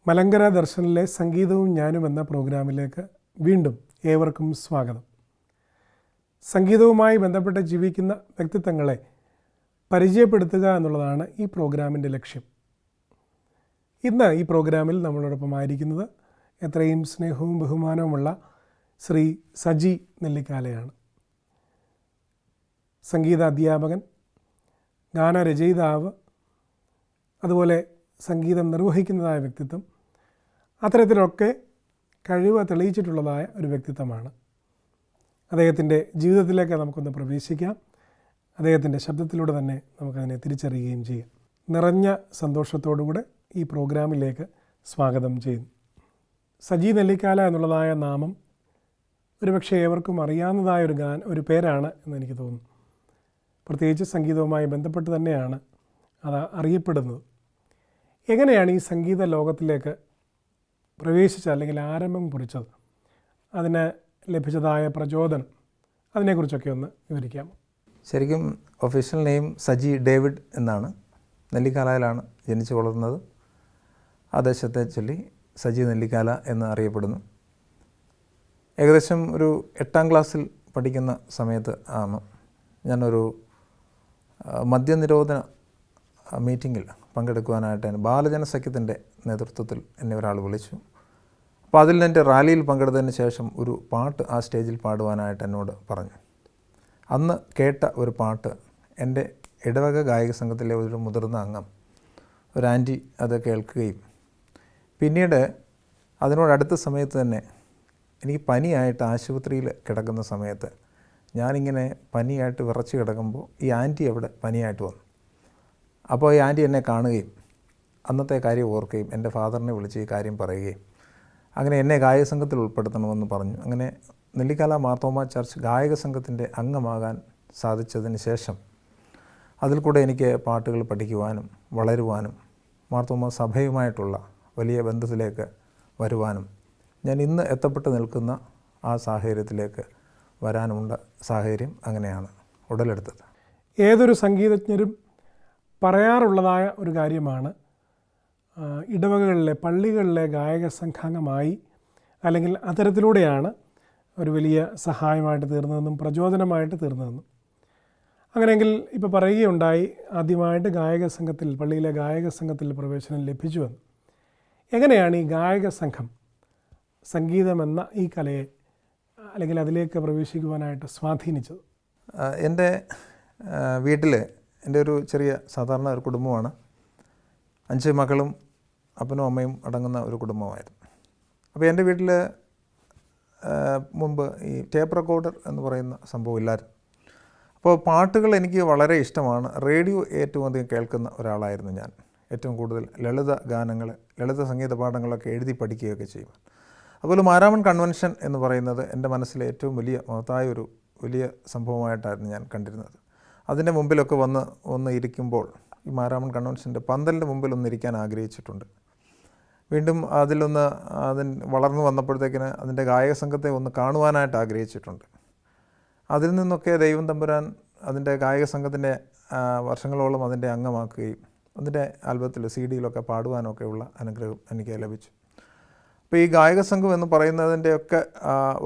മലങ്കര ദർശനിലെ സംഗീതവും ഞാനും എന്ന പ്രോഗ്രാമിലേക്ക് വീണ്ടും ഏവർക്കും സ്വാഗതം. സംഗീതവുമായി ബന്ധപ്പെട്ട് ജീവിക്കുന്ന വ്യക്തിത്വങ്ങളെ പരിചയപ്പെടുത്തുക എന്നുള്ളതാണ് ഈ പ്രോഗ്രാമിൻ്റെ ലക്ഷ്യം. ഇന്ന് ഈ പ്രോഗ്രാമിൽ നമ്മളോടൊപ്പമായിരിക്കുന്നത് എത്രയും സ്നേഹവും ബഹുമാനവുമുള്ള ശ്രീ സജി നെല്ലിക്കാലയാണ്. സംഗീത അധ്യാപകൻ, ഗാനരചയിതാവ്, അതുപോലെ സംഗീതം നിർവഹിക്കുന്നതായ വ്യക്തിത്വം, അത്തരത്തിലൊക്കെ കഴിവ് തെളിയിച്ചിട്ടുള്ളതായ ഒരു വ്യക്തിത്വമാണ്. അദ്ദേഹത്തിൻ്റെ ജീവിതത്തിലേക്ക് നമുക്കൊന്ന് പ്രവേശിക്കാം. അദ്ദേഹത്തിൻ്റെ ശബ്ദത്തിലൂടെ തന്നെ നമുക്കതിനെ തിരിച്ചറിയുകയും ചെയ്യാം. നിറഞ്ഞ സന്തോഷത്തോടുകൂടെ ഈ പ്രോഗ്രാമിലേക്ക് സ്വാഗതം ചെയ്യുന്നു. സജി നെല്ലിക്കാല എന്നുള്ളതായ നാമം ഒരുപക്ഷെ ഏവർക്കും അറിയാവുന്നതായ ഒരു പേരാണ് എന്ന് എനിക്ക് തോന്നുന്നു. പ്രത്യേകിച്ച് സംഗീതവുമായി ബന്ധപ്പെട്ട് തന്നെയാണ് അത് അറിയപ്പെടുന്നത്. എങ്ങനെയാണ് ഈ സംഗീത ലോകത്തിലേക്ക് പ്രവേശിച്ചത് അല്ലെങ്കിൽ ആരംഭം കുറിച്ചത്? അതിന് ലഭിച്ചതായ പ്രചോദനം, അതിനെക്കുറിച്ചൊക്കെ ഒന്ന് വിവരിക്കാമോ? ശരിക്കും ഒഫീഷ്യൽ നെയിം സജി ഡേവിഡ് എന്നാണ്. നെല്ലിക്കാലയിലാണ് ജനിച്ചു വളർന്നത്. ആ ദേശത്തെ ചൊല്ലി സജി നെല്ലിക്കാല എന്ന് അറിയപ്പെടുന്നു. ഏകദേശം ഒരു 8ാം ക്ലാസ്സിൽ പഠിക്കുന്ന സമയത്ത് ആണ് ഞാനൊരു മദ്യനിരോധന മീറ്റിങ്ങിൽ പങ്കെടുക്കുവാനായിട്ട് ബാലജന സഖ്യത്തിൻ്റെ നേതൃത്വത്തിൽ എന്നെ ഒരാൾ വിളിച്ചു. അപ്പോൾ അതിൽ എൻ്റെ റാലിയിൽ പങ്കെടുത്തതിന് ശേഷം ഒരു പാട്ട് ആ സ്റ്റേജിൽ പാടുവാനായിട്ട് എന്നോട് പറഞ്ഞു. അന്ന് കേട്ട ഒരു പാട്ട് എൻ്റെ ഇടവക ഗായക സംഘത്തിലെ ഒരു മുതിർന്ന അംഗം, ഒരു ആൻറ്റി, അത് കേൾക്കുകയും പിന്നീട് അതിനോടടുത്ത സമയത്ത് തന്നെ എനിക്ക് പനിയായിട്ട് ആശുപത്രിയിൽ കിടക്കുന്ന സമയത്ത് ഞാനിങ്ങനെ പനിയായിട്ട് വിറച്ച് കിടക്കുമ്പോൾ ഈ ആൻറ്റി അവിടെ പനിയായിട്ട് വന്നു. അപ്പോൾ ഈ ആൻറ്റി എന്നെ കാണുകയും അന്നത്തെ കാര്യം ഓർക്കുകയും എൻ്റെ ഫാദറിനെ വിളിച്ച് ഈ കാര്യം പറയുകയും അങ്ങനെ എന്നെ ഗായക സംഘത്തിൽ ഉൾപ്പെടുത്തണമെന്ന് പറഞ്ഞു. അങ്ങനെ നെല്ലിക്കാല മാർത്തോമ ചർച്ച് ഗായക സംഘത്തിൻ്റെ അംഗമാകാൻ സാധിച്ചതിന് ശേഷം അതിൽ കൂടെ എനിക്ക് പാട്ടുകൾ പഠിക്കുവാനും വളരുവാനും മാർത്തോമ സഭയുമായിട്ടുള്ള വലിയ ബന്ധത്തിലേക്ക് വരുവാനും ഞാൻ ഇന്ന് എത്തപ്പെട്ട് നിൽക്കുന്ന ആ സാഹചര്യത്തിലേക്ക് വരാനുണ്ട് സാഹചര്യം അങ്ങനെയാണ് ഉടലെടുത്തത്. ഏതൊരു സംഗീതജ്ഞരും പറയാറുള്ളതായ ഒരു കാര്യമാണ് ഇടവകകളിലെ, പള്ളികളിലെ ഗായക സംഘാംഗമായി അല്ലെങ്കിൽ അത്തരത്തിലൂടെയാണ് ഒരു വലിയ സഹായമായിട്ട് തീർന്നതെന്നും പ്രചോദനമായിട്ട് തീർന്നതെന്നും. അങ്ങനെയെങ്കിൽ ഇപ്പോൾ പറയുകയുണ്ടായി, ആദ്യമായിട്ട് ഗായക സംഘത്തിൽ, പള്ളിയിലെ ഗായക സംഘത്തിൽ പ്രവേശനം ലഭിച്ചുവെന്ന്. എങ്ങനെയാണ് ഈ ഗായക സംഘം സംഗീതമെന്ന ഈ കലയെ അല്ലെങ്കിൽ അതിലേക്ക് പ്രവേശിക്കുവാനായിട്ട് സ്വാധീനിച്ചത്? എൻ്റെ വീട്ടിൽ എൻ്റെ ഒരു ചെറിയ സാധാരണ ഒരു കുടുംബമാണ്. 5 മക്കളും അപ്പനും അമ്മയും അടങ്ങുന്ന ഒരു കുടുംബമായിരുന്നു. അപ്പോൾ എൻ്റെ വീട്ടിൽ മുമ്പ് ഈ ടേപ്പ് റെക്കോർഡർ എന്ന് പറയുന്ന സംഭവം ഇല്ലായിരുന്നു. അപ്പോൾ പാട്ടുകൾ എനിക്ക് വളരെ ഇഷ്ടമാണ്. റേഡിയോ ഏറ്റവും അധികം കേൾക്കുന്ന ഒരാളായിരുന്നു ഞാൻ. ഏറ്റവും കൂടുതൽ ലളിത ഗാനങ്ങൾ, ലളിത സംഗീത പാഠങ്ങളൊക്കെ എഴുതി പഠിക്കുകയൊക്കെ ചെയ്യും. അതുപോലെ മാരാമൺ കൺവെൻഷൻ എന്ന് പറയുന്നത് എൻ്റെ മനസ്സിലെ ഏറ്റവും വലിയ മഹത്തായ ഒരു വലിയ സംഭവമായിട്ടായിരുന്നു ഞാൻ കണ്ടിരുന്നത്. അതിൻ്റെ മുമ്പിലൊക്കെ ഒന്ന് ഇരിക്കുമ്പോൾ ഈ മാരാമൺ കൺവെൻഷൻ്റെ പന്തലിൻ്റെ മുമ്പിൽ ഒന്ന് ഇരിക്കാൻ ആഗ്രഹിച്ചിട്ടുണ്ട്. വീണ്ടും വളർന്നു വന്നപ്പോഴത്തേക്കിന് അതിൻ്റെ ഗായക സംഘത്തെ ഒന്ന് കാണുവാനായിട്ട് ആഗ്രഹിച്ചിട്ടുണ്ട്. അതിൽ നിന്നൊക്കെ ദൈവം തമ്പുരാൻ അതിൻ്റെ ഗായക സംഘത്തിൻ്റെ വർഷങ്ങളോളം അതിൻ്റെ അംഗമാക്കുകയും അതിൻ്റെ ആൽബത്തിൽ CD-യിലൊക്കെ പാടുവാനൊക്കെ ഉള്ള അനുഗ്രഹം എനിക്ക് ലഭിച്ചു. അപ്പോൾ ഈ ഗായക സംഘം എന്ന് പറയുന്നതിൻ്റെയൊക്കെ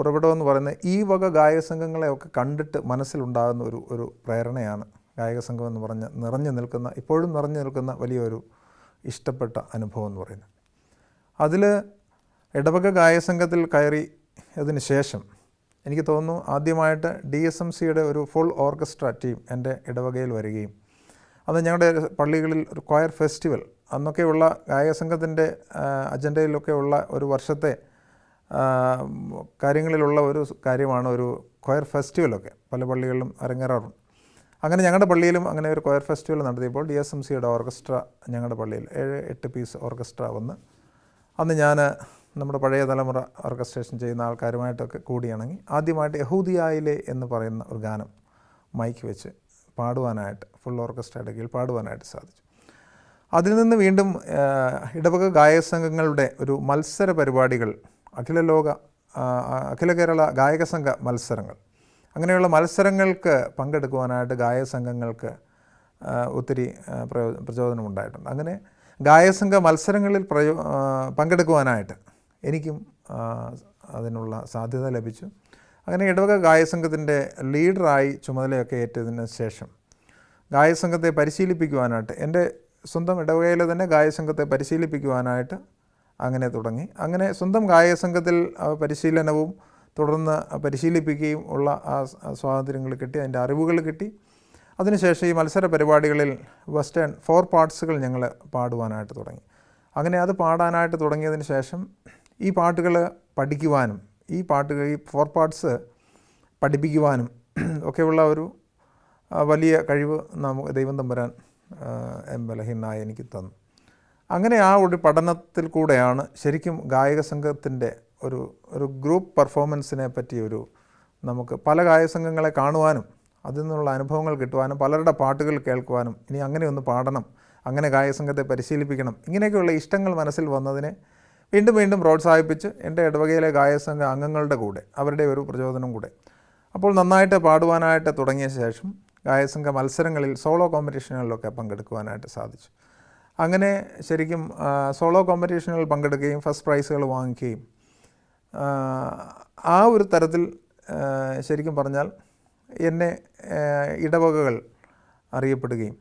ഉറവിടം എന്ന് പറയുന്നത് ഈ വക ഗായക സംഘങ്ങളെയൊക്കെ കണ്ടിട്ട് മനസ്സിലുണ്ടാകുന്ന ഒരു പ്രേരണയാണ് ഗായക സംഘം എന്ന് പറഞ്ഞ് ഇപ്പോഴും നിറഞ്ഞു നിൽക്കുന്ന വലിയൊരു ഇഷ്ടപ്പെട്ട അനുഭവം എന്ന് പറയുന്നത്. അതിൽ ഇടവക ഗായക സംഘത്തിൽ കയറിയതിന് ശേഷം എനിക്ക് തോന്നുന്നു ആദ്യമായിട്ട് DSMCയുടെ ഒരു ഫുൾ ഓർക്കസ്ട്ര ടീം എൻ്റെ ഇടവകയിൽ വരികയും അത് ഞങ്ങളുടെ പള്ളികളിൽ ഒരു ക്വയർ ഫെസ്റ്റിവൽ, അന്നൊക്കെയുള്ള ഗായക സംഘത്തിൻ്റെ അജണ്ടയിലൊക്കെ ഉള്ള ഒരു വർഷത്തെ കാര്യങ്ങളിലുള്ള ഒരു കാര്യമാണ് ഒരു ക്വയർ ഫെസ്റ്റിവലൊക്കെ പല പള്ളികളിലും അരങ്ങേറാറുണ്ട്. അങ്ങനെ ഞങ്ങളുടെ പള്ളിയിലും അങ്ങനെ ഒരു ക്വയർ ഫെസ്റ്റിവൽ നടത്തിയപ്പോൾ DSMCയുടെ ഓർക്കസ്ട്ര ഞങ്ങളുടെ പള്ളിയിൽ 7-8 പീസ് ഓർക്കസ്ട്ര വന്ന് അന്ന് ഞാൻ നമ്മുടെ പഴയ തലമുറ ഓർക്കസ്ട്രേഷൻ ചെയ്യുന്ന ആൾക്കാരുമായിട്ടൊക്കെ കൂടിയിണങ്ങി ആദ്യമായിട്ട് യഹൂദിയായിലെ എന്ന് പറയുന്ന ഒരു ഗാനം മൈക്ക് വെച്ച് പാടുവാനായിട്ട്, ഫുൾ ഓർക്കസ്ട്രയുടെ കീഴിൽ പാടുവാനായിട്ട് സാധിച്ചു. അതിൽ നിന്ന് വീണ്ടും ഇടവക ഗായക സംഘങ്ങളുടെ ഒരു മത്സര പരിപാടികൾ, അഖില കേരള ഗായക സംഘ മത്സരങ്ങൾ, അങ്ങനെയുള്ള മത്സരങ്ങൾക്ക് പങ്കെടുക്കുവാനായിട്ട് ഗായക സംഘങ്ങൾക്ക് ഒത്തിരി പ്രചോദനമുണ്ടായിട്ടുണ്ട്. അങ്ങനെ ഗായകസംഘ മത്സരങ്ങളിൽ പങ്കെടുക്കുവാനായിട്ട് എനിക്കും അതിനുള്ള സാധ്യത ലഭിച്ചു. അങ്ങനെ ഇടവക ഗായകസംഘത്തിൻ്റെ ലീഡറായി ചുമതലയൊക്കെ ഏറ്റതിന് ശേഷം ഗായകസംഘത്തെ പരിശീലിപ്പിക്കുവാനായിട്ട്, എൻ്റെ സ്വന്തം ഇടവകയിലെ തന്നെ ഗായകസംഘത്തെ പരിശീലിപ്പിക്കുവാനായിട്ട് അങ്ങനെ തുടങ്ങി. അങ്ങനെ സ്വന്തം ഗായകസംഘത്തിൽ പരിശീലനവും തുടർന്ന് പരിശീലിപ്പിക്കുകയും ഉള്ള ആ സ്വാതന്ത്ര്യങ്ങൾ കിട്ടി, അതിൻ്റെ അറിവുകൾ കിട്ടി. അതിനുശേഷം ഈ മത്സര പരിപാടികളിൽ വെസ്റ്റേൺ 4 പാർട്സുകൾ ഞങ്ങൾ പാടുവാനായിട്ട് തുടങ്ങി. അങ്ങനെ അത് പാടാനായിട്ട് തുടങ്ങിയതിന് ശേഷം ഈ പാട്ടുകൾ പഠിക്കുവാനും ഈ 4 പാർട്സ് പഠിപ്പിക്കുവാനും ഒക്കെയുള്ള ഒരു വലിയ കഴിവ് നമുക്ക് ദൈവം തമ്പുരാൻ ബലഹീനനായ എനിക്ക് തന്നു. അങ്ങനെ ആ ഒരു പഠനത്തിൽ കൂടെയാണ് ശരിക്കും ഗായക സംഘത്തിൻ്റെ ഒരു ഗ്രൂപ്പ് പെർഫോമൻസിനെ പറ്റി നമുക്ക് പല ഗായക സംഘങ്ങളെ കാണുവാനും അതിൽ നിന്നുള്ള അനുഭവങ്ങൾ കിട്ടുവാനും പലരുടെ പാട്ടുകൾ കേൾക്കുവാനും ഇനി അങ്ങനെ ഒന്ന് പാടണം, അങ്ങനെ ഗായക സംഘത്തെ പരിശീലിപ്പിക്കണം, ഇങ്ങനെയൊക്കെയുള്ള ഇഷ്ടങ്ങൾ മനസ്സിൽ വന്നതിനെ വീണ്ടും വീണ്ടും പ്രോത്സാഹിപ്പിച്ച് എൻ്റെ ഇടവകയിലെ ഗായക സംഘ അംഗങ്ങളുടെ കൂടെ അവരുടെ ഒരു പ്രചോദനം കൂടെ അപ്പോൾ നന്നായിട്ട് പാടുവാനായിട്ട് തുടങ്ങിയ ശേഷം ഗായക സംഘ മത്സരങ്ങളിൽ സോളോ കോമ്പറ്റീഷനുകളിലൊക്കെ പങ്കെടുക്കുവാനായിട്ട് സാധിച്ചു. അങ്ങനെ ശരിക്കും സോളോ കോമ്പറ്റീഷനുകളിൽ പങ്കെടുക്കുകയും ഫസ്റ്റ് പ്രൈസുകൾ വാങ്ങിക്കുകയും ആ ഒരു തരത്തിൽ ശരിക്കും പറഞ്ഞാൽ എന്നെ ഇടവകകൾ അറിയപ്പെടുകയും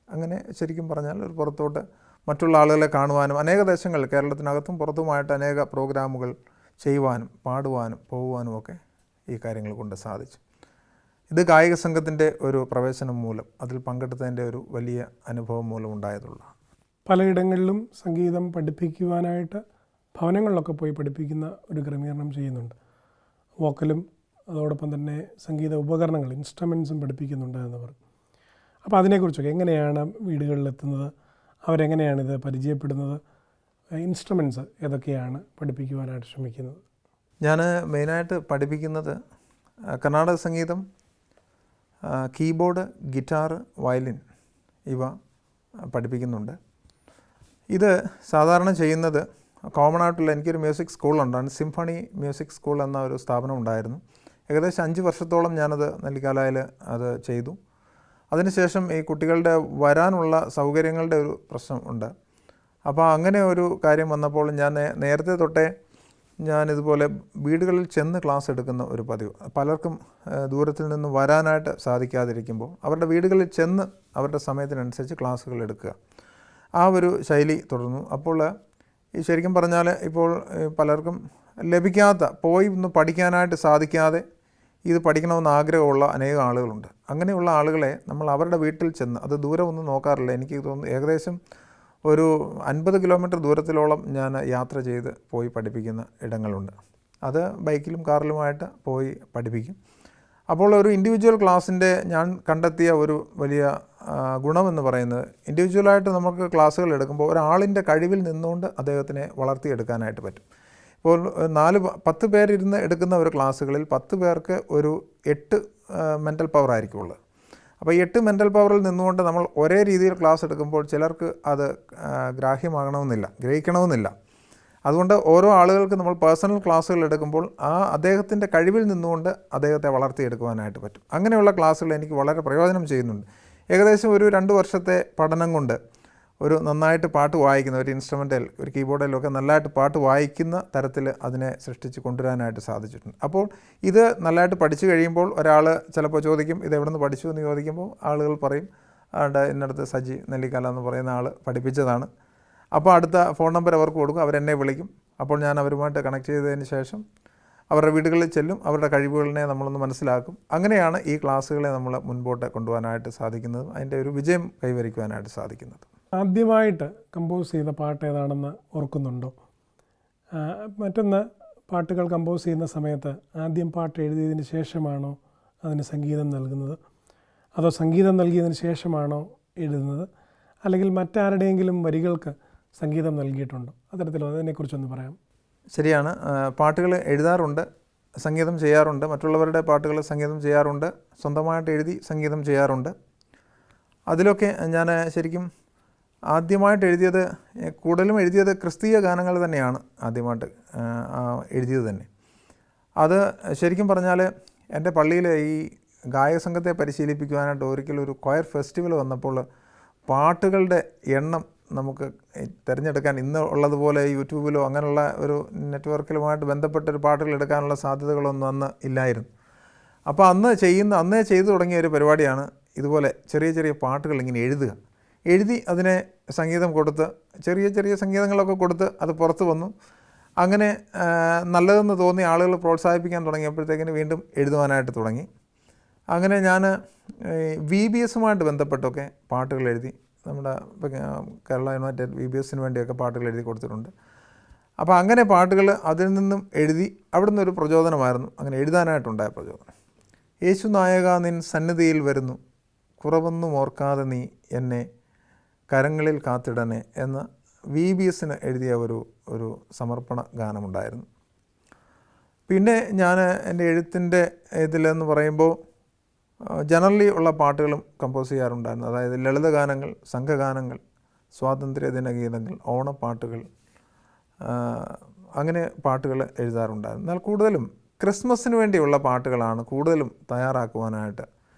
അങ്ങനെ ശരിക്കും പറഞ്ഞാൽ ഒരു പുറത്തോട്ട് മറ്റുള്ള ആളുകളെ കാണുവാനും അനേക ദേശങ്ങളിൽ കേരളത്തിനകത്തും പുറത്തുമായിട്ട് അനേക പ്രോഗ്രാമുകൾ ചെയ്യുവാനും പാടുവാനും പോകുവാനും ഒക്കെ ഈ കാര്യങ്ങൾ കൊണ്ട് സാധിച്ചു. ഇത് ഗായക സംഘത്തിൻ്റെ ഒരു പ്രവേശനം മൂലം അതിൽ പങ്കെടുത്തതിൻ്റെ ഒരു വലിയ അനുഭവം മൂലം ഉണ്ടായതുള്ളതാണ്. പലയിടങ്ങളിലും സംഗീതം പഠിപ്പിക്കുവാനായിട്ട് ഭവനങ്ങളിലൊക്കെ പോയി പഠിപ്പിക്കുന്ന ഒരു ക്രമീകരണം ചെയ്യുന്നുണ്ട്. വോക്കലും അതോടൊപ്പം തന്നെ സംഗീത ഉപകരണങ്ങൾ ഇൻസ്ട്രുമെൻസും പഠിപ്പിക്കുന്നുണ്ട് എന്ന് പറഞ്ഞു. അപ്പോൾ അതിനെക്കുറിച്ചൊക്കെ എങ്ങനെയാണ് വീടുകളിലെത്തുന്നത്, അവരെങ്ങനെയാണ് ഇത് പരിചയപ്പെടുന്നത്, ഇൻസ്ട്രുമെൻറ്റ്സ് ഏതൊക്കെയാണ് പഠിപ്പിക്കുവാനായിട്ട് ശ്രമിക്കുന്നത്? ഞാൻ മെയിനായിട്ട് പഠിപ്പിക്കുന്നത് കർണാടക സംഗീതം, കീബോർഡ്, ഗിറ്റാർ, വയലിൻ ഇവ പഠിപ്പിക്കുന്നുണ്ട്. ഇത് സാധാരണ ചെയ്യുന്നത് കോമൺ ആയിട്ടുള്ള എനിക്കൊരു മ്യൂസിക് സ്കൂളുണ്ടാണ്, സിംഫണി മ്യൂസിക് സ്കൂൾ എന്ന ഒരു സ്ഥാപനം ഉണ്ടായിരുന്നു. ഏകദേശം 5 വർഷത്തോളം ഞാനത് നെല്ലിക്കാലായിൽ അത് ചെയ്തു. അതിനുശേഷം ഈ കുട്ടികളുടെ വരാനുള്ള സൗകര്യങ്ങളുടെ ഒരു പ്രശ്നം ഉണ്ട്. അപ്പോൾ അങ്ങനെ ഒരു കാര്യം വന്നപ്പോൾ ഞാൻ നേരത്തെ തൊട്ടേ ഞാനിതുപോലെ വീടുകളിൽ ചെന്ന് ക്ലാസ് എടുക്കുന്ന ഒരു പതിവ്, പലർക്കും ദൂരത്തിൽ നിന്ന് വരാനായിട്ട് സാധിക്കാതിരിക്കുമ്പോൾ അവരുടെ വീടുകളിൽ ചെന്ന് അവരുടെ സമയത്തിനനുസരിച്ച് ക്ലാസ്സുകൾ എടുക്കുക, ആ ഒരു ശൈലി തുടർന്നു. അപ്പോൾ ഈ ശരിക്കും പറഞ്ഞാൽ ഇപ്പോൾ പലർക്കും ലഭിക്കാത്ത, പോയി ഒന്ന് പഠിക്കാനായിട്ട് സാധിക്കാതെ ഇത് പഠിക്കണമെന്ന് ആഗ്രഹമുള്ള അനേകം ആളുകളുണ്ട്. അങ്ങനെയുള്ള ആളുകളെ നമ്മൾ അവരുടെ വീട്ടിൽ ചെന്ന്, അത് ദൂരമൊന്നും നോക്കാറില്ല, എനിക്ക് തോന്നുന്നു ഏകദേശം ഒരു 50 കിലോമീറ്റർ ദൂരത്തിലോളം ഞാൻ യാത്ര ചെയ്ത് പോയി പഠിപ്പിക്കുന്ന ഇടങ്ങളുണ്ട്. അത് ബൈക്കിലും കാറിലുമായിട്ട് പോയി പഠിപ്പിക്കും. അപ്പോൾ ഒരു ഇൻഡിവിജ്വൽ ക്ലാസ്സിൻ്റെ ഞാൻ കണ്ടെത്തിയ ഒരു വലിയ ഗുണമെന്ന് പറയുന്നത്, ഇൻഡിവിജ്വലായിട്ട് നമുക്ക് ക്ലാസ്സുകൾ എടുക്കുമ്പോൾ ഒരാളിൻ്റെ കഴിവിൽ നിന്നുകൊണ്ട് അദ്ദേഹത്തിനെ വളർത്തിയെടുക്കാനായിട്ട് പറ്റും. ഇപ്പോൾ 10 പേരിരുന്ന് എടുക്കുന്ന ഒരു ക്ലാസ്സുകളിൽ 10 പേർക്ക് ഒരു 8 മെൻ്റൽ പവർ ആയിരിക്കും ഉള്ളത്. അപ്പോൾ 8 മെൻ്റൽ പവറിൽ നിന്നുകൊണ്ട് നമ്മൾ ഒരേ രീതിയിൽ ക്ലാസ് എടുക്കുമ്പോൾ ചിലർക്ക് അത് ഗ്രഹിക്കണമെന്നില്ല. അതുകൊണ്ട് ഓരോ ആളുകൾക്ക് നമ്മൾ പേഴ്സണൽ ക്ലാസ്സുകൾ എടുക്കുമ്പോൾ അദ്ദേഹത്തിൻ്റെ കഴിവിൽ നിന്നുകൊണ്ട് അദ്ദേഹത്തെ വളർത്തിയെടുക്കുവാനായിട്ട് പറ്റും. അങ്ങനെയുള്ള ക്ലാസ്സുകൾ എനിക്ക് വളരെ പ്രയോജനം ചെയ്യുന്നുണ്ട്. ഏകദേശം ഒരു 2 വർഷത്തെ പഠനം കൊണ്ട് ഒരു നന്നായിട്ട് പാട്ട് വായിക്കുന്ന, ഒരു ഇൻസ്ട്രുമെൻ്റൽ, ഒരു കീബോർഡിലൊക്കെ നല്ലതായിട്ട് പാട്ട് വായിക്കുന്ന തരത്തിൽ അതിനെ സൃഷ്ടിച്ച് കൊണ്ടുവരാനായിട്ട് സാധിച്ചിട്ടുണ്ട്. അപ്പോൾ ഇത് നല്ലതായിട്ട് പഠിച്ചു കഴിയുമ്പോൾ ഒരാൾ ചിലപ്പോൾ ചോദിക്കും, ഇത് എവിടെ നിന്ന് പഠിച്ചു എന്ന് ചോദിക്കുമ്പോൾ ആളുകൾ പറയും, ഇന്നടുത്ത് സജി നെല്ലിക്കാല എന്ന് പറയുന്ന ആൾ പഠിപ്പിച്ചതാണ്. അപ്പോൾ അടുത്ത ഫോൺ നമ്പർ അവർക്ക് കൊടുക്കും, അവരെന്നെ വിളിക്കും. അപ്പോൾ ഞാൻ അവരുമായിട്ട് കണക്ട് ചെയ്തതിന് ശേഷം അവരുടെ വീടുകളിൽ ചെല്ലും, അവരുടെ കഴിവുകളിനെ നമ്മളൊന്ന് മനസ്സിലാക്കും. അങ്ങനെയാണ് ഈ ക്ലാസ്സുകളെ നമ്മൾ മുൻപോട്ട് കൊണ്ടുപോകാനായിട്ട് സാധിക്കുന്നതും അതിൻ്റെ ഒരു വിജയം കൈവരിക്കുവാനായിട്ട് സാധിക്കുന്നത്. ആദ്യമായിട്ട് കമ്പോസ് ചെയ്ത പാട്ട് ഏതാണെന്ന് ഓർക്കുന്നുണ്ടോ? മറ്റൊന്ന്, പാട്ടുകൾ കമ്പോസ് ചെയ്യുന്ന സമയത്ത് ആദ്യം പാട്ട് എഴുതിയതിന് ശേഷമാണോ അതിന് സംഗീതം നൽകുന്നത്, അതോ സംഗീതം നൽകിയതിന് ശേഷമാണോ എഴുതുന്നത്, അല്ലെങ്കിൽ മറ്റാരുടെയെങ്കിലും വരികൾക്ക് സംഗീതം നൽകിയിട്ടുണ്ടോ? അത്തരത്തിലോ അതിനെക്കുറിച്ചൊന്ന് പറയാം. ശരിയാണ്, പാട്ടുകൾ എഴുതാറുണ്ട്, സംഗീതം ചെയ്യാറുണ്ട്, മറ്റുള്ളവരുടെ പാട്ടുകൾ സംഗീതം ചെയ്യാറുണ്ട്, സ്വന്തമായിട്ട് എഴുതി സംഗീതം ചെയ്യാറുണ്ട്. അതിലൊക്കെ ഞാൻ ശരിക്കും ആദ്യമായിട്ട് എഴുതിയത്, കൂടുതലും എഴുതിയത് ക്രിസ്തീയ ഗാനങ്ങൾ തന്നെയാണ് ആദ്യമായിട്ട് എഴുതിയത് തന്നെ. അത് ശരിക്കും പറഞ്ഞാൽ എൻ്റെ പള്ളിയിൽ ഈ ഗായക സംഘത്തെ പരിശീലിപ്പിക്കുവാനായിട്ട് ഒരിക്കലും ഒരു ക്വയർ ഫെസ്റ്റിവൽ വന്നപ്പോൾ പാട്ടുകളുടെ എണ്ണം നമുക്ക് തിരഞ്ഞെടുക്കാൻ ഇന്ന് ഉള്ളതുപോലെ യൂട്യൂബിലോ അങ്ങനെയുള്ള ഒരു നെറ്റ്വർക്കിലുമായിട്ട് ബന്ധപ്പെട്ടൊരു പാട്ടുകൾ എടുക്കാനുള്ള സാധ്യതകളൊന്നും അന്ന് ഇല്ലായിരുന്നു. അപ്പോൾ അന്നേ ചെയ്തു തുടങ്ങിയ ഒരു പരിപാടിയാണ് ഇതുപോലെ ചെറിയ ചെറിയ പാട്ടുകൾ ഇങ്ങനെ എഴുതി അതിനെ സംഗീതം കൊടുത്ത് ചെറിയ സംഗീതങ്ങളൊക്കെ കൊടുത്ത് അത് പുറത്ത് വന്നു. അങ്ങനെ നല്ലതെന്ന് തോന്നി ആളുകൾ പ്രോത്സാഹിപ്പിക്കാൻ തുടങ്ങിയപ്പോഴത്തേക്കിന് വീണ്ടും എഴുതുവാനായിട്ട് തുടങ്ങി. അങ്ങനെ ഞാൻ VBSുമായിട്ട് ബന്ധപ്പെട്ടൊക്കെ പാട്ടുകൾ എഴുതി, നമ്മുടെ കേരള യുണൈറ്റഡ് VBSന് വേണ്ടിയൊക്കെ പാട്ടുകൾ എഴുതി കൊടുത്തിട്ടുണ്ട്. അപ്പോൾ അങ്ങനെ പാട്ടുകൾ അതിൽ നിന്നും എഴുതി അവിടെ നിന്നൊരു പ്രചോദനമായിരുന്നു, അങ്ങനെ എഴുതാനായിട്ടുണ്ടായ പ്രചോദനം. യേശു നായക നിൻ സന്നിധിയിൽ വരുന്നു, കുറവൊന്നും ഓർക്കാതെ നീ എന്നെ കരങ്ങളിൽ കാത്തിടണേ എന്ന VBSന് എഴുതിയ ഒരു സമർപ്പണ ഗാനമുണ്ടായിരുന്നു. പിന്നെ ഞാൻ എൻ്റെ എഴുത്തിൻ്റെ ഇതിലെന്ന് പറയുമ്പോൾ ജനറലി ഉള്ള പാട്ടുകളും കമ്പോസ് ചെയ്യാറുണ്ടായിരുന്നു. അതായത് ലളിതഗാനങ്ങൾ, സംഘഗാനങ്ങൾ, സ്വാതന്ത്ര്യദിന ഗീതങ്ങൾ, ഓണപ്പാട്ടുകൾ, അങ്ങനെ പാട്ടുകൾ എഴുതാറുണ്ടായിരുന്നു. എന്നാൽ കൂടുതലും ക്രിസ്മസിന് വേണ്ടിയുള്ള പാട്ടുകളാണ് കൂടുതലും തയ്യാറാക്കുവാനായിട്ട്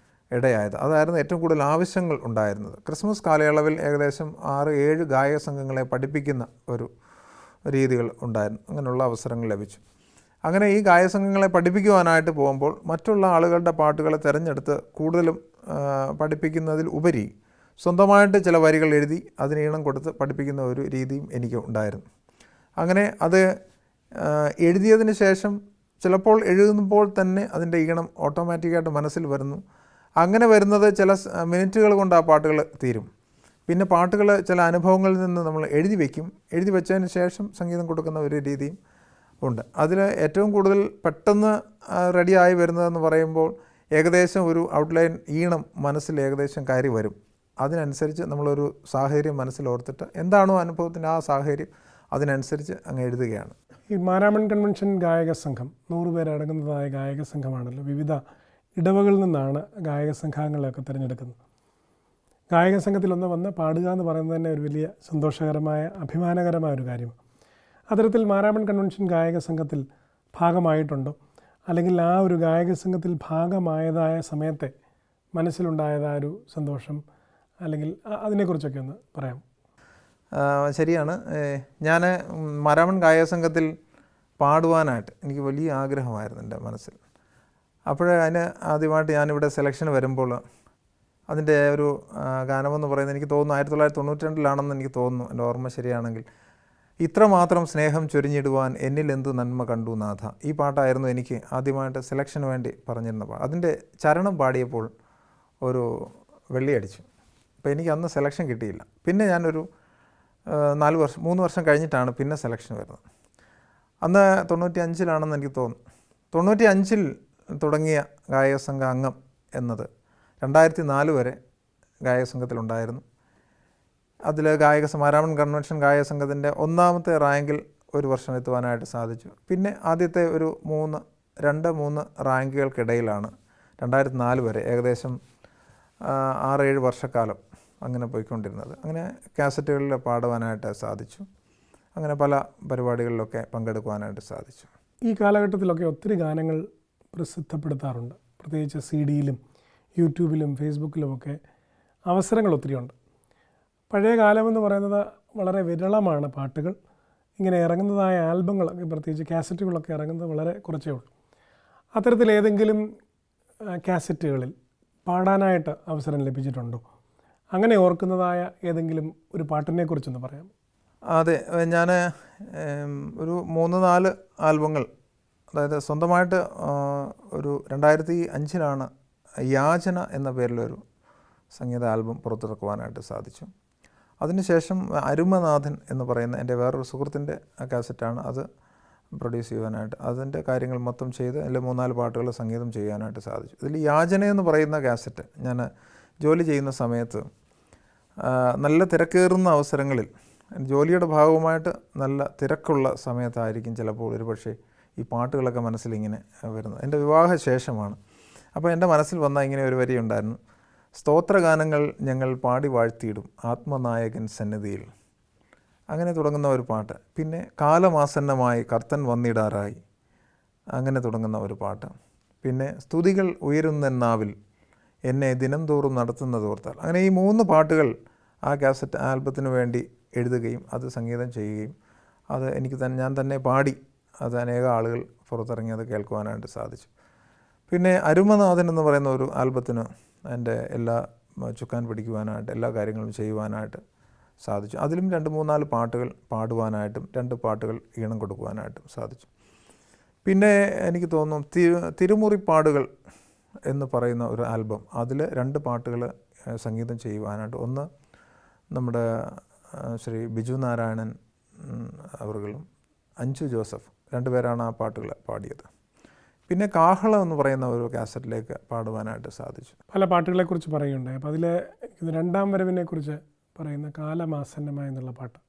ഇടയായത്. അതായിരുന്നു ഏറ്റവും കൂടുതൽ ആവശ്യങ്ങൾ ഉണ്ടായിരുന്നത്. ക്രിസ്മസ് കാലയളവിൽ ഏകദേശം 6-7 ഗായക സംഘങ്ങളെ പഠിപ്പിക്കുന്ന ഒരു രീതികൾ ഉണ്ടായിരുന്നു. അങ്ങനെയുള്ള അവസരങ്ങൾ ലഭിച്ചു. അങ്ങനെ ഈ ഗായക സംഘങ്ങളെ പഠിപ്പിക്കുവാനായിട്ട് പോകുമ്പോൾ മറ്റുള്ള ആളുകളുടെ പാട്ടുകളെ തിരഞ്ഞെടുത്ത് കൂടുതലും പഠിപ്പിക്കുന്നതിൽ ഉപരി സ്വന്തമായിട്ട് ചില വരികൾ എഴുതി അതിന് ഈണം കൊടുത്ത് പഠിപ്പിക്കുന്ന ഒരു രീതിയും എനിക്ക് ഉണ്ടായിരുന്നു. അങ്ങനെ അത് എഴുതിയതിന് ശേഷം ചിലപ്പോൾ എഴുതുമ്പോൾ തന്നെ അതിൻ്റെ ഈണം ഓട്ടോമാറ്റിക്കായിട്ട് മനസ്സിൽ വരുന്നു. അങ്ങനെ വരുന്നത് ചില മിനിറ്റുകൾ കൊണ്ട് ആ പാട്ടുകൾ തീരും. പിന്നെ പാട്ടുകൾ ചില അനുഭവങ്ങളിൽ നിന്ന് നമ്മൾ എഴുതി വെച്ചതിന് ശേഷം സംഗീതം കൊടുക്കുന്ന ഒരു രീതിയും ഉണ്ട്. അതിൽ ഏറ്റവും കൂടുതൽ പെട്ടെന്ന് റെഡിയായി വരുന്നതെന്ന് പറയുമ്പോൾ ഏകദേശം ഒരു ഔട്ട്ലൈൻ ഈണം മനസ്സിൽ ഏകദേശം കയറി വരും. അതിനനുസരിച്ച് നമ്മളൊരു സാഹചര്യം മനസ്സിലോർത്തിട്ട് എന്താണോ അനുഭവത്തിൻ്റെ ആ സാഹചര്യം അതിനനുസരിച്ച് അങ്ങ് എഴുതുകയാണ്. ഈ മാരാമൺ കൺവെൻഷൻ ഗായക സംഘം 100 പേരടങ്ങുന്നതായ ഗായക സംഘമാണല്ലോ. വിവിധ ഇടവകളിൽ നിന്നാണ് ഗായക സംഘങ്ങളെയൊക്കെ തിരഞ്ഞെടുക്കുന്നത്. ഗായക സംഘത്തിലൊന്ന് വന്ന് പാടുക എന്ന് പറയുന്നത് തന്നെ ഒരു വലിയ സന്തോഷകരമായ അഭിമാനകരമായ ഒരു കാര്യമാണ്. അത്തരത്തിൽ മാരാമൺ കൺവെൻഷൻ ഗായക സംഘത്തിൽ ഭാഗമായിട്ടുണ്ടോ, അല്ലെങ്കിൽ ആ ഒരു ഗായക സംഘത്തിൽ ഭാഗമായതായ സമയത്തെ മനസ്സിലുണ്ടായതായ ഒരു സന്തോഷം, അല്ലെങ്കിൽ അതിനെക്കുറിച്ചൊക്കെ ഒന്ന് പറയാം. ശരിയാണ്. ഞാൻ മാരാമൺ ഗായക സംഘത്തിൽ പാടുവാനായിട്ട് എനിക്ക് വലിയ ആഗ്രഹമായിരുന്നു എൻ്റെ മനസ്സിൽ. അപ്പോഴേ അതിന് ആദ്യമായിട്ട് ഞാനിവിടെ സെലക്ഷന് വരുമ്പോൾ അതിൻ്റെ ഒരു ഗാനമെന്ന് പറയുന്നത് എനിക്ക് തോന്നുന്നു 1992 എനിക്ക് തോന്നുന്നു, എൻ്റെ ഓർമ്മ ശരിയാണെങ്കിൽ. ഇത്രമാത്രം സ്നേഹം ചൊരിഞ്ഞിടുവാൻ എന്നിൽ എന്തു നന്മ കണ്ടു നാഥ. ഈ പാട്ടായിരുന്നു എനിക്ക് ആദ്യമായിട്ട് സെലക്ഷന് വേണ്ടി പറഞ്ഞിരുന്ന പാട്ട്. അതിൻ്റെ ചരണം പാടിയപ്പോൾ ഒരു വെള്ളിയടിച്ചു. അപ്പോൾ എനിക്ക് അന്ന് സെലക്ഷൻ കിട്ടിയില്ല. പിന്നെ ഞാനൊരു 3 വർഷം കഴിഞ്ഞിട്ടാണ് പിന്നെ സെലക്ഷൻ വരുന്നത്. അന്ന് 95 എനിക്ക് തോന്നുന്നു. 95 തുടങ്ങിയ ഗായക സംഘ അംഗം എന്നത് 2004 വരെ ഗായക സംഘത്തിലുണ്ടായിരുന്നു. അതിൽ മാരാമൺ കൺവെൻഷൻ ഗായക സംഘത്തിൻ്റെ 1ാമത്തെ റാങ്കിൽ ഒരു വർഷം എത്തുവാനായിട്ട് സാധിച്ചു. പിന്നെ ആദ്യത്തെ ഒരു 2-3 റാങ്കുകൾക്കിടയിലാണ് 2004 വരെ ഏകദേശം 6-7 വർഷക്കാലം അങ്ങനെ പോയിക്കൊണ്ടിരുന്നത്. അങ്ങനെ കാസറ്റുകളിൽ പാടുവാനായിട്ട് സാധിച്ചു. അങ്ങനെ പല പരിപാടികളിലൊക്കെ പങ്കെടുക്കുവാനായിട്ട് സാധിച്ചു. ഈ കാലഘട്ടത്തിലൊക്കെ ഒത്തിരി ഗാനങ്ങൾ പ്രസിദ്ധപ്പെടുത്താറുണ്ട്. പ്രത്യേകിച്ച് CD-യിലും യൂട്യൂബിലും ഫേസ്ബുക്കിലുമൊക്കെ അവസരങ്ങൾ ഒത്തിരിയുണ്ട്. പഴയ കാലമെന്ന് പറയുന്നത് വളരെ വിരളമാണ്. പാട്ടുകൾ ഇങ്ങനെ ഇറങ്ങുന്നതായ ആൽബങ്ങളൊക്കെ, പ്രത്യേകിച്ച് കാസറ്റുകളൊക്കെ ഇറങ്ങുന്നത് വളരെ കുറച്ചേ ഉള്ളൂ. അത്തരത്തിൽ ഏതെങ്കിലും കാസറ്റുകളിൽ പാടാനായിട്ട് അവസരം ലഭിച്ചിട്ടുണ്ടോ? അങ്ങനെ ഓർക്കുന്നതായ ഏതെങ്കിലും ഒരു പാട്ടിനെ കുറിച്ചൊന്ന് പറയാം. അതെ, ഞാൻ ഒരു 3-4 ആൽബങ്ങൾ, അതായത് സ്വന്തമായിട്ട് ഒരു 2005 യാചന എന്ന പേരിലൊരു സംഗീത ആൽബം പുറത്തിറക്കുവാനായിട്ട് സാധിച്ചു. അതിനുശേഷം അരുമനാഥൻ എന്ന് പറയുന്ന എൻ്റെ വേറൊരു സുഹൃത്തിൻ്റെ കാസറ്റാണ് അത് പ്രൊഡ്യൂസ് ചെയ്യുവാനായിട്ട്, അതിൻ്റെ കാര്യങ്ങൾ മൊത്തം ചെയ്ത് അതിൽ 3-4 പാട്ടുകൾ സംഗീതം ചെയ്യാനായിട്ട് സാധിച്ചു. ഇതിൽ യാചന എന്ന് പറയുന്ന കാസറ്റ് ഞാൻ ജോലി ചെയ്യുന്ന സമയത്ത് നല്ല തിരക്കേറുന്ന അവസരങ്ങളിൽ, ജോലിയുടെ ഭാഗമായിട്ട് നല്ല തിരക്കുള്ള സമയത്തായിരിക്കും ചിലപ്പോൾ ഒരുപക്ഷെ ഈ പാട്ടുകളൊക്കെ മനസ്സിലിങ്ങനെ വരുന്നത്. എൻ്റെ വിവാഹശേഷമാണ്. അപ്പോൾ എൻ്റെ മനസ്സിൽ വന്ന ഇങ്ങനെ ഒരു വരി ഉണ്ടായിരുന്നു: സ്തോത്രഗാനങ്ങൾ ഞങ്ങൾ പാടി വാഴ്ത്തിയിടും ആത്മനായകൻ സന്നിധിയിൽ. അങ്ങനെ തുടങ്ങുന്ന ഒരു പാട്ട്. പിന്നെ കാലമാസന്നമായി കർത്തൻ വന്നിടാറായി, അങ്ങനെ തുടങ്ങുന്ന ഒരു പാട്ട്. പിന്നെ സ്തുതികൾ ഉയരുന്നെന്നാവിൽ എന്നെ ദിനം തോറും നടത്തുന്നത് ഓർത്താൽ. അങ്ങനെ ഈ 3 പാട്ടുകൾ ആ കാസറ്റ് ആൽബത്തിന് വേണ്ടി എഴുതുകയും അത് സംഗീതം ചെയ്യുകയും അത് എനിക്ക് ഞാൻ തന്നെ പാടി അത് അനേക ആളുകൾ പുറത്തിറങ്ങി അത് കേൾക്കുവാനായിട്ട് സാധിച്ചു. പിന്നെ അരുമനാഥൻ എന്ന് പറയുന്ന ഒരു ആൽബത്തിന് എൻ്റെ എല്ലാ ചുക്കാൻ പിടിക്കുവാനായിട്ട് എല്ലാ കാര്യങ്ങളും ചെയ്യുവാനായിട്ട് സാധിച്ചു. അതിലും 2-3-4 പാട്ടുകൾ പാടുവാനായിട്ടും 2 പാട്ടുകൾ ഈണം കൊടുക്കുവാനായിട്ടും സാധിച്ചു. പിന്നെ എനിക്ക് തോന്നുന്നു തിരുമുറിപ്പാടുകൾ എന്ന് പറയുന്ന ഒരു ആൽബം, അതിൽ 2 പാട്ടുകൾ സംഗീതം ചെയ്യുവാനായിട്ട്, ഒന്ന് നമ്മുടെ ശ്രീ ബിജു നാരായണൻ അവர்களுം അഞ്ചു ജോസഫ് 2 പേരാണ് ആ പാട്ടുകൾ പാടിയത്. പിന്നെ കാഹളം എന്ന് പറയുന്ന ഒരു കാസറ്റിലേക്ക് പാടുവാനായിട്ട് സാധിച്ചു. പല പാട്ടുകളെക്കുറിച്ച് പറയുകയുണ്ടായി. അപ്പോൾ അതിൽ രണ്ടാം വരവിനെക്കുറിച്ച് പറയുന്ന കാലമാസന്നമായ എന്നുള്ള പാട്ട്,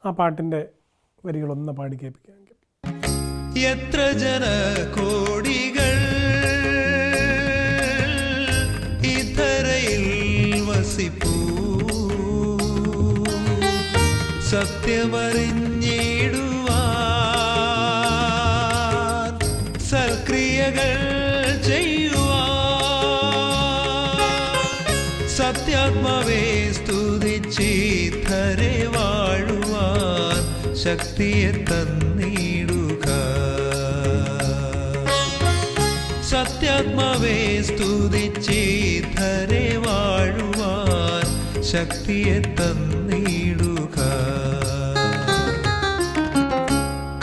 ആ പാട്ടിൻ്റെ വരികളൊന്ന് പാടി കേൾപ്പിക്കാമെങ്കിൽ. എത്ര ജനകോടികൾ ഇധരയിൽ വസിപ്പൂ, സത്യമറിഞ്ഞിടുവാൻ സൽക്രിയകൾ ചെയ്യുവാൻ, സത്യാത്മാവേ സ്തുതിച്ചിധരെ വാഴുവാൻ ശക്തിയെ തന്നിടുക. സത്യാത്മാവേ സ്തുതിച്ചിധരെ വാഴുവാൻ ശക്തിയെ തന്നിടുക.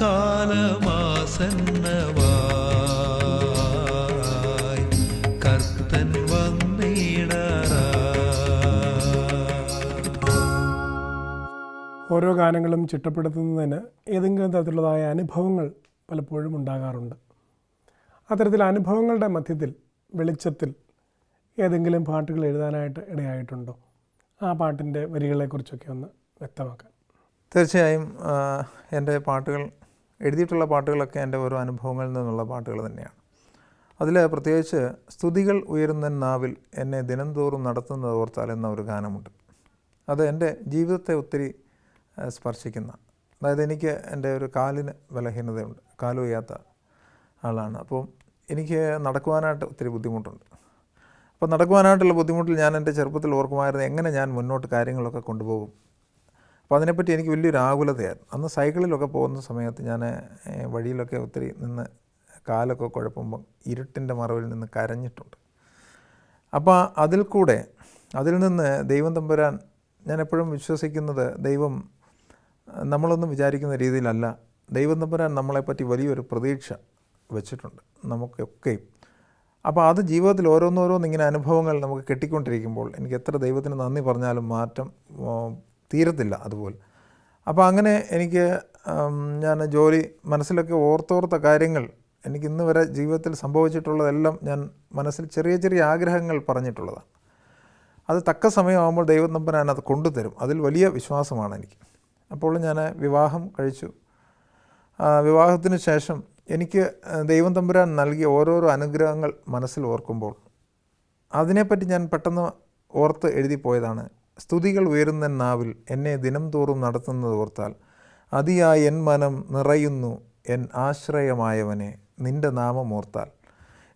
കാലമാസന്നമായി കർത്തൻ വന്നിടറാ. ഓരോ ഗാനങ്ങളും ചിട്ടപ്പെടുത്തുന്നതിന് ഏതെങ്കിലും തരത്തിലുള്ളതായ അനുഭവങ്ങൾ പലപ്പോഴും ഉണ്ടാകാറുണ്ട്. അത്തരത്തിൽ അനുഭവങ്ങളുടെ മധ്യത്തിൽ വെളിച്ചത്തിൽ ഏതെങ്കിലും പാട്ടുകൾ എഴുതാനായിട്ട് ഇടയായിട്ടുണ്ടോ? ആ പാട്ടിൻ്റെ വരികളെക്കുറിച്ചൊക്കെ ഒന്ന് വ്യക്തമാക്കാൻ. തീർച്ചയായും എൻ്റെ പാട്ടുകൾ, എഴുതിയിട്ടുള്ള പാട്ടുകളൊക്കെ എൻ്റെ ഓരോ അനുഭവങ്ങളിൽ നിന്നുള്ള പാട്ടുകൾ തന്നെയാണ്. അതിൽ പ്രത്യേകിച്ച് സ്തുതികൾ ഉയരുന്ന നാവിൽ എന്നെ ദിനംതോറും നടത്തുന്നത് ഓർത്താൽ എന്ന ഒരു ഗാനമുണ്ട്. അത് എൻ്റെ ജീവിതത്തെ ഒത്തിരി സ്പർശിക്കുന്ന, അതായത് എനിക്ക് എൻ്റെ ഒരു കാലിന് ബലഹീനതയുണ്ട്, കാല് വയ്യാത്ത ആളാണ്. അപ്പോൾ എനിക്ക് നടക്കുവാനായിട്ട് ഒത്തിരി ബുദ്ധിമുട്ടുണ്ട്. അപ്പോൾ നടക്കുവാനായിട്ടുള്ള ബുദ്ധിമുട്ടിൽ ഞാൻ എൻ്റെ ചെറുപ്പത്തിൽ ഓർക്കുമായിരുന്നു എങ്ങനെ ഞാൻ മുന്നോട്ട് കാര്യങ്ങളൊക്കെ കൊണ്ടുപോകും. അപ്പോൾ അതിനെപ്പറ്റി എനിക്ക് വലിയൊരു ആകുലതയായിരുന്നു. അന്ന് സൈക്കിളിലൊക്കെ പോകുന്ന സമയത്ത് ഞാൻ വഴിയിലൊക്കെ ഒത്തിരി നിന്ന് കാലൊക്കെ കുഴപ്പുമ്പോൾ ഇരുട്ടിൻ്റെ മറവിൽ നിന്ന് കരഞ്ഞിട്ടുണ്ട്. അപ്പോൾ അതിൽ നിന്ന് ദൈവം തമ്പുരാൻ, ഞാൻ എപ്പോഴും വിശ്വസിക്കുന്നത് ദൈവം നമ്മളൊന്നും വിചാരിക്കുന്ന രീതിയിലല്ല. ദൈവം തമ്പുരാൻ നമ്മളെപ്പറ്റി വലിയൊരു പ്രതീക്ഷ വെച്ചിട്ടുണ്ട് നമുക്കൊക്കെയും. അപ്പോൾ അത് ജീവിതത്തിൽ ഓരോന്നോരോന്ന് ഇങ്ങനെ അനുഭവങ്ങൾ നമുക്ക് കിട്ടിക്കൊണ്ടിരിക്കുമ്പോൾ എനിക്ക് എത്ര ദൈവത്തിന് നന്ദി പറഞ്ഞാലും മാറ്റം തീരത്തില്ല അതുപോലെ. അപ്പോൾ അങ്ങനെ എനിക്ക് ഞാൻ മനസ്സിലൊക്കെ ഓർത്തോർത്ത കാര്യങ്ങൾ, എനിക്ക് ഇന്ന് വരെ ജീവിതത്തിൽ സംഭവിച്ചിട്ടുള്ളതെല്ലാം ഞാൻ മനസ്സിൽ ചെറിയ ചെറിയ ആഗ്രഹങ്ങൾ പറഞ്ഞിട്ടുള്ളതാണ്. അത് തക്ക സമയമാകുമ്പോൾ ദൈവം തമ്പുരാൻ അത് കൊണ്ടുതരും. അതിൽ വലിയ വിശ്വാസമാണ് എനിക്ക്. അപ്പോൾ ഞാൻ വിവാഹം കഴിച്ചു. വിവാഹത്തിന് ശേഷം എനിക്ക് ദൈവം തമ്പുരാൻ നൽകിയ ഓരോരോ അനുഗ്രഹങ്ങൾ മനസ്സിൽ ഓർക്കുമ്പോൾ അതിനെപ്പറ്റി ഞാൻ പെട്ടെന്ന് ഓർത്ത് എഴുതിപ്പോയതാണ്. സ്തുതികൾ ഉയരുന്ന നാവിൽ എന്നെ ദിനം തോറും നടത്തുന്നത് ഓർത്താൽ അതിയായി എൻ മനം നിറയുന്നു എൻ ആശ്രയമായവനെ നിൻ്റെ നാമം ഓർത്താൽ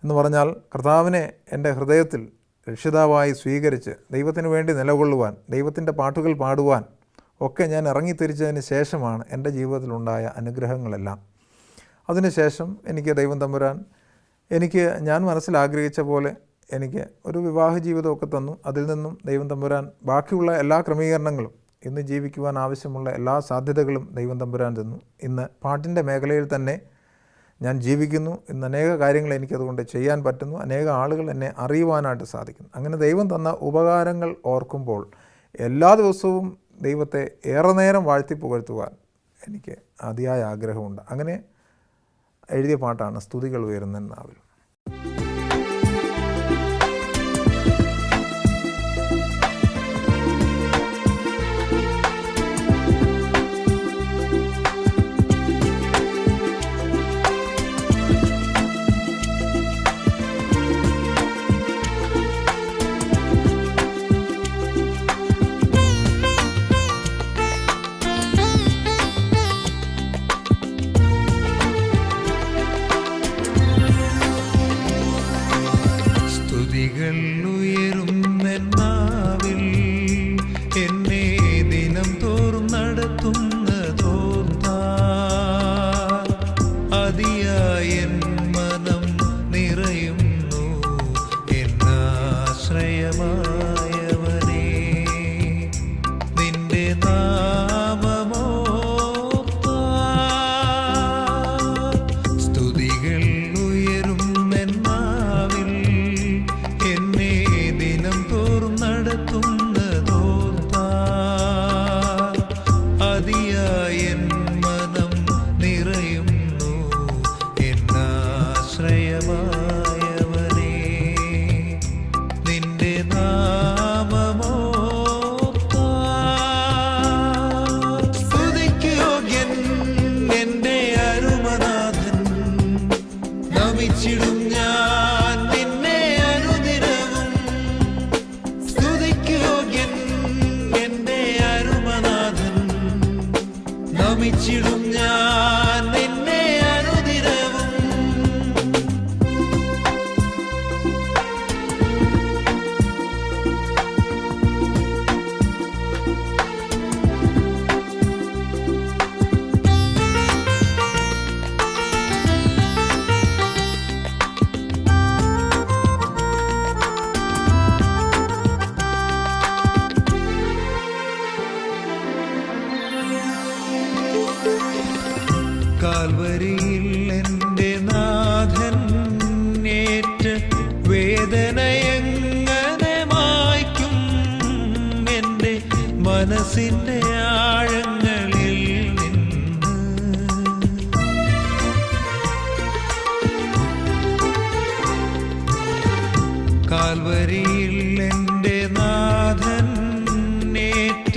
എന്ന് പറഞ്ഞാൽ, കർത്താവിനെ എൻ്റെ ഹൃദയത്തിൽ രക്ഷിതാവായി സ്വീകരിച്ച് ദൈവത്തിന് വേണ്ടി നിലകൊള്ളുവാൻ, ദൈവത്തിൻ്റെ പാട്ടുകൾ പാടുവാൻ ഒക്കെ ഞാൻ ഇറങ്ങിത്തിരിച്ചതിന് ശേഷമാണ് എൻ്റെ ജീവിതത്തിലുണ്ടായ അനുഗ്രഹങ്ങളെല്ലാം. അതിനുശേഷം എനിക്ക് ദൈവം തമ്പുരാൻ ഞാൻ മനസ്സിലാഗ്രഹിച്ച പോലെ എനിക്ക് ഒരു വിവാഹ ജീവിതമൊക്കെ തന്നു. അതിൽ നിന്നും ദൈവം തമ്പുരാൻ ബാക്കിയുള്ള എല്ലാ ക്രമീകരണങ്ങളും, ഇന്ന് ജീവിക്കുവാൻ ആവശ്യമുള്ള എല്ലാ സാധ്യതകളും ദൈവം തമ്പുരാൻ തന്നു. ഇന്ന് പാട്ടിൻ്റെ മേഖലയിൽ തന്നെ ഞാൻ ജീവിക്കുന്നു. ഇന്ന് അനേക കാര്യങ്ങൾ എനിക്കതുകൊണ്ട് ചെയ്യാൻ പറ്റുന്നു. അനേക ആളുകൾ എന്നെ അറിയുവാനായിട്ട് സാധിക്കുന്നു. അങ്ങനെ ദൈവം തന്ന ഉപകാരങ്ങൾ ഓർക്കുമ്പോൾ എല്ലാ ദിവസവും ദൈവത്തെ ഏറെ നേരം വാഴ്ത്തി പുകഴ്ത്തുവാൻ എനിക്ക് അതിയായ ആഗ്രഹമുണ്ട്. അങ്ങനെ എഴുതിയ പാട്ടാണ് സ്തുതികൾ ഉയരുന്ന നാവിൽ. നമിച്ചിടും ഞാൻ നിന്നെ അനുദിനവും. കാൽവരിയിൽ എൻ്റെ നാഥൻ ഏറ്റ വേദനയെങ്ങനെ മായ്ക്കും എൻ്റെ മനസ്സിൻ്റെ ആഴങ്ങളിൽ നിന്ന്. കാൽവരിയിൽ എൻ്റെ നാഥൻ ഏറ്റ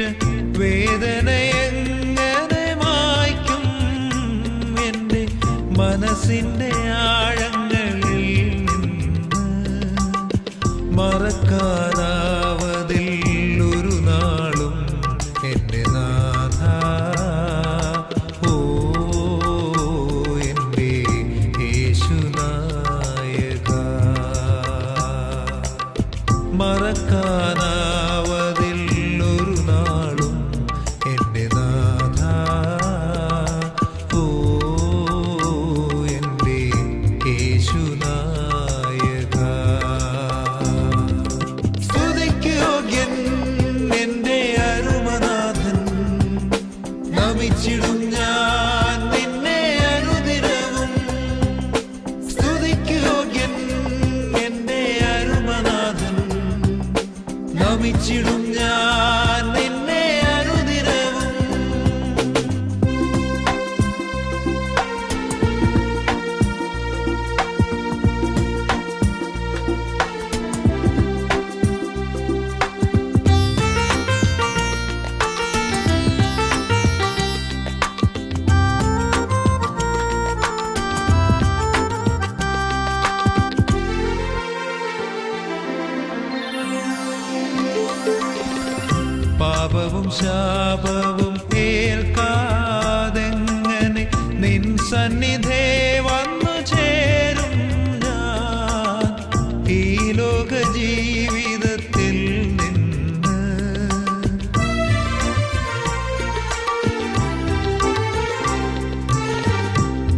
വേദനയെങ്ങനെ മായ്ക്കും എൻ്റെ മനസ്സിൻ്റെ ആഴങ്ങളിൽ നിന്ന്. മറക്കാനാവതിൽ ഒരു നാളും എൻ്റെ നാഥ, ഓ എൻ്റെ യേശുനായക. മറക്കാനാവതിൽ ഒരു നാളും എൻ്റെ നാഥ, ഓ എൻ്റെ യേശുനായക. സ്തുതിക്ക് യോഗ്യൻ എൻ്റെ അരുമനാഥൻ, നമിച്ചിടും ഞാൻ നിന്നെ അനുദിനവും. സ്തുതിക്ക് യോഗ്യൻ എൻ്റെ അരുമനാഥൻ, നമിച്ചിടും ഞാൻ നിന്നെ അനുദിനവും. പാപവും ശാപവും ഏൽക്കാതെങ്ങനെ നിൻ സന്നിധേ വന്നു ചേരും ഞാൻ ഈ ലോക ജീവിതത്തിൽ നിന്ന്.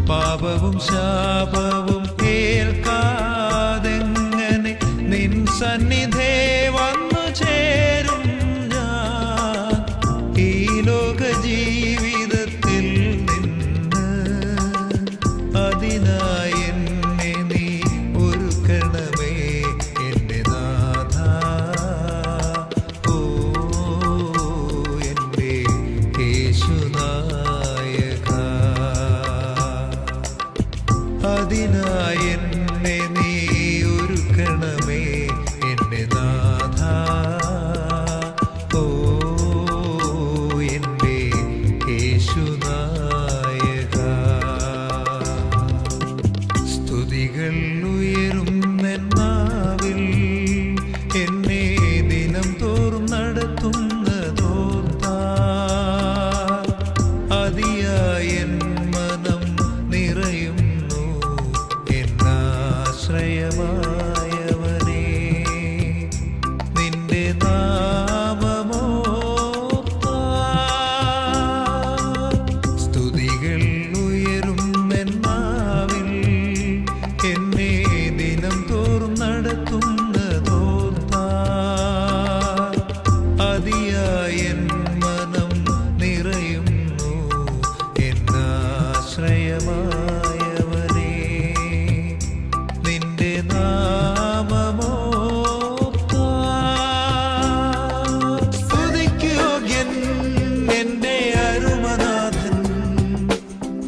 പാപവും ശാപവും ഏൽക്കാതെങ്ങനെ നിൻ സന്നിധേ വന്നു ചേരും ഈ ലോക ജീവിതത്തിൽ നിന്ന്. അതിനായി എന്നെ നീ ഒരുക്കണമേ എൻ്റെ നാഥ, ഓ എൻ്റെ യേശുനായക. അതിനായി എന്നെ നീ ഒരുക്കണമേ എൻ്റെ നാഥ, ഓ എൻ്റെ യേശുനായക. സ്തുതികൾ ഉയരുന്നെന്നാവിൽ എന്നെ ദിനം തോറും നടത്തുന്നതോർത്താൽ അതിയായ എൻ മനം നിറയുന്നു എന്നാശ്രയമായവനേ. നിന്റെ നാമമോർത്താൽ സ്തുതികൾ ഉയരുന്നെന്നാവിൽ എന്നെ ദിനം തോറും നടത്തുന്നതോർത്താൽ അതിയായ എൻ മനം നിറയുന്നു എന്നാശ്രയമായവനേ. നിന്റെ നാമമോർത്താൽ സ്തുതിക്ക് യോഗ്യൻ എൻ്റെ അരുമനാഥൻ,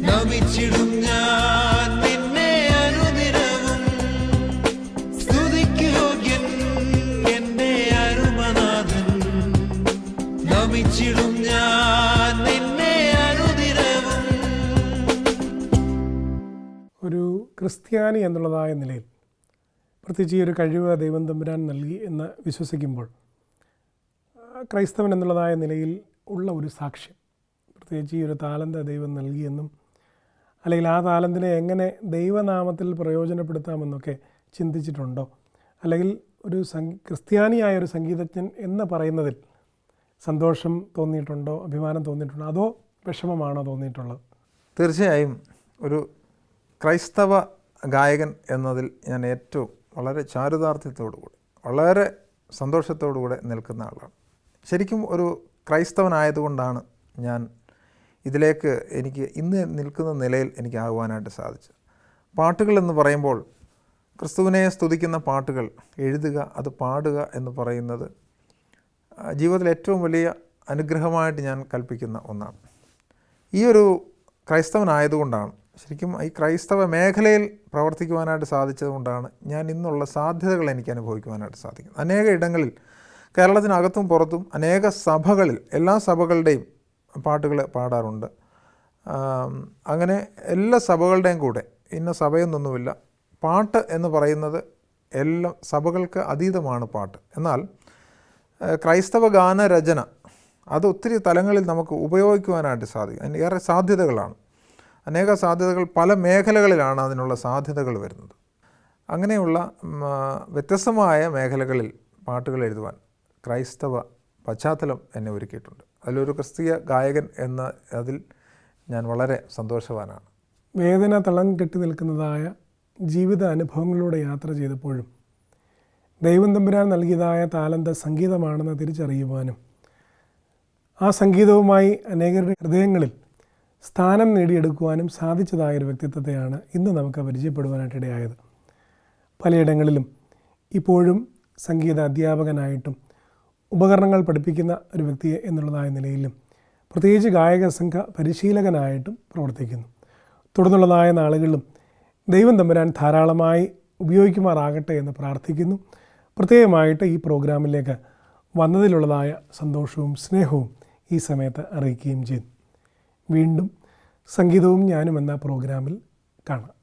നമിച്ചിടും ഞാൻ നിന്നെ അനുദിനവും. സ്തുതിക്ക് യോഗ്യൻ എൻ്റെ അരുമനാഥൻ, നമിച്ചിടും ഞാൻ നിന്നെ അനുദിനവും. ഒരു ക്രിസ്ത്യാനി എന്നുള്ളതായ നിലയിൽ പ്രത്യേകിച്ച് ഈ ഒരു കഴിവ് ദൈവം തമ്പുരാൻ നൽകി എന്ന് വിശ്വസിക്കുമ്പോൾ ക്രൈസ്തവൻ എന്നുള്ളതായ നിലയിൽ ഉള്ള ഒരു സാക്ഷ്യം, പ്രത്യേകിച്ച് ഈ ഒരു താലന്ത് ദൈവം നൽകിയെന്നും അല്ലെങ്കിൽ ആ താലന്തിനെ എങ്ങനെ ദൈവനാമത്തിൽ പ്രയോജനപ്പെടുത്താമെന്നൊക്കെ ചിന്തിച്ചിട്ടുണ്ടോ? അല്ലെങ്കിൽ ഒരു ക്രിസ്ത്യാനിയായ ഒരു സംഗീതജ്ഞൻ എന്ന് പറയുന്നതിൽ സന്തോഷം തോന്നിയിട്ടുണ്ടോ, അഭിമാനം തോന്നിയിട്ടുണ്ടോ, അതോ വിഷമമാണോ തോന്നിയിട്ടുള്ളത്? തീർച്ചയായും ഒരു ക്രൈസ്തവ ഗായകൻ എന്നതിൽ ഞാൻ ഏറ്റവും വളരെ ചാരിതാർത്ഥ്യത്തോടുകൂടി വളരെ സന്തോഷത്തോടുകൂടെ നിൽക്കുന്ന ആളാണ്. ശരിക്കും ഒരു ക്രൈസ്തവനായതുകൊണ്ടാണ് ഞാൻ ഇതിലേക്ക് എനിക്ക് ഇന്ന് നിൽക്കുന്ന നിലയിൽ എനിക്കാകുവാനായിട്ട് സാധിച്ചത്. പാട്ടുകളെന്ന് പറയുമ്പോൾ ക്രിസ്തുവിനെ സ്തുതിക്കുന്ന പാട്ടുകൾ എഴുതുക, അത് പാടുക എന്ന് പറയുന്നത് ജീവിതത്തിൽ ഏറ്റവും വലിയ അനുഗ്രഹമായിട്ട് ഞാൻ കൽപ്പിക്കുന്ന ഒന്നാണ്. ഈ ഒരു ക്രൈസ്തവനായതുകൊണ്ടാണ്, ശരിക്കും ഈ ക്രൈസ്തവ മേഖലയിൽ പ്രവർത്തിക്കുവാനായിട്ട് സാധിച്ചതുകൊണ്ടാണ് ഞാൻ ഇന്നുള്ള സാധ്യതകൾ എനിക്ക് അനുഭവിക്കുവാനായിട്ട് സാധിക്കുന്നത്. അനേക ഇടങ്ങളിൽ കേരളത്തിനകത്തും പുറത്തും അനേക സഭകളിൽ എല്ലാ സഭകളുടെയും പാട്ടുകൾ പാടാറുണ്ട്. അങ്ങനെ എല്ലാ സഭകളുടെയും കൂടെ ഇന്ന സഭയെന്നൊന്നുമില്ല, പാട്ട് എന്ന് പറയുന്നത് എല്ലാ സഭകൾക്ക് അതീതമാണ് പാട്ട്. എന്നാൽ ക്രൈസ്തവ ഗാനരചന അത് ഒത്തിരി തലങ്ങളിൽ നമുക്ക് ഉപയോഗിക്കുവാനായിട്ട് സാധിക്കും. അതിന് ഏറെ സാധ്യതകളാണ്, അനേക സാധ്യതകൾ, പല മേഖലകളിലാണ് അതിനുള്ള സാധ്യതകൾ വരുന്നത്. അങ്ങനെയുള്ള വ്യത്യസ്തമായ മേഖലകളിൽ പാട്ടുകൾ എഴുതുവാൻ ക്രൈസ്തവ പശ്ചാത്തലം എന്നെ ഒരുക്കിയിട്ടുണ്ട്. അതിലൊരു ക്രിസ്തീയ ഗായകൻ എന്ന അതിൽ ഞാൻ വളരെ സന്തോഷവാനാണ്. വേദന തളം കെട്ടി നിൽക്കുന്നതായ ജീവിത അനുഭവങ്ങളിലൂടെ യാത്ര ചെയ്തപ്പോഴും ദൈവം തമ്പുരാൻ നൽകിയതായ താലന്ത് സംഗീതമാണെന്ന് തിരിച്ചറിയുവാനും ആ സംഗീതവുമായി അനേകരുടെ ഹൃദയങ്ങളിൽ സ്ഥാനം നേടിയെടുക്കുവാനും സാധിച്ചതായൊരു വ്യക്തിത്വത്തെയാണ് ഇന്ന് നമുക്ക് പരിചയപ്പെടുവാനായിട്ടിടയായത്. പലയിടങ്ങളിലും ഇപ്പോഴും സംഗീത അധ്യാപകനായിട്ടും ഉപകരണങ്ങൾ പഠിപ്പിക്കുന്ന ഒരു വ്യക്തി എന്നുള്ളതായ നിലയിലും പ്രത്യേകിച്ച് ഗായക സംഘ പരിശീലകനായിട്ടും പ്രവർത്തിക്കുന്നു. തുടർന്നുള്ളതായ നാളുകളിലും ദൈവം തമ്പുരാൻ ധാരാളമായി ഉപയോഗിക്കുമാറാകട്ടെ എന്ന് പ്രാർത്ഥിക്കുന്നു. പ്രത്യേകമായിട്ട് ഈ പ്രോഗ്രാമിലേക്ക് വന്നതിലുള്ളതായ സന്തോഷവും സ്നേഹവും ഈ സമയത്ത് അറിയിക്കുകയും ചെയ്തു. വീണ്ടും സംഗീതവും ഞാനും എന്ന പ്രോഗ്രാമിൽ കാണാം.